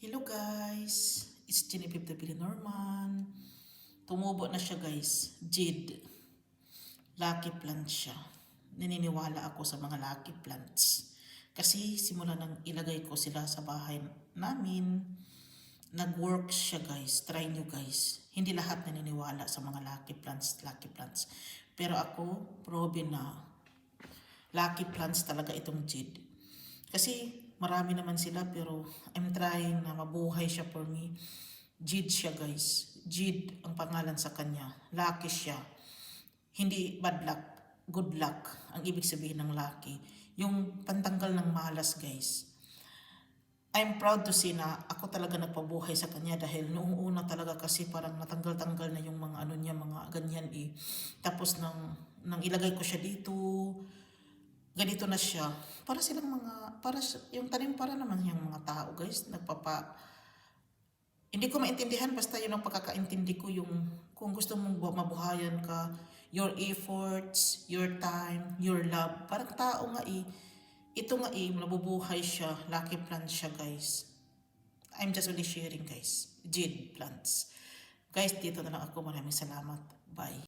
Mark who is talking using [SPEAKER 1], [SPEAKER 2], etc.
[SPEAKER 1] Hello guys, it's Genevieve the Billy Norman. Tumubo na siya guys, Jade. Lucky plant siya. Naniniwala ako sa mga lucky plants. Kasi simula nang ilagay ko sila sa bahay namin, nag-work siya guys. Try nyo guys. Hindi lahat naniniwala sa mga lucky plants, Pero ako, proven na lucky plants talaga itong Jade. Kasi marami naman sila pero I'm trying na mabuhay siya for me. Jade siya guys. Jade ang pangalan sa kanya. Lucky siya. Hindi bad luck, good luck ang ibig sabihin ng lucky. Yung pantanggal ng malas guys. I'm proud to see na ako talaga nagpabuhay sa kanya dahil noong una talaga kasi parang natanggal-tanggal na yung mga ano niya, mga ganyan eh. Tapos nang ilagay ko siya dito, ganito na siya. Para silang mga, yung tanim para naman yung mga tao guys, hindi ko maintindihan, basta yun ang pagkakaintindi ko, yung kung gusto mong mabuhayan ka, your efforts, your time, your love, parang tao nga eh. Ito nga eh, nabubuhay siya, lucky plant siya guys. I'm just only sharing guys, Jade plants. Guys, dito na lang ako, maraming salamat. Bye.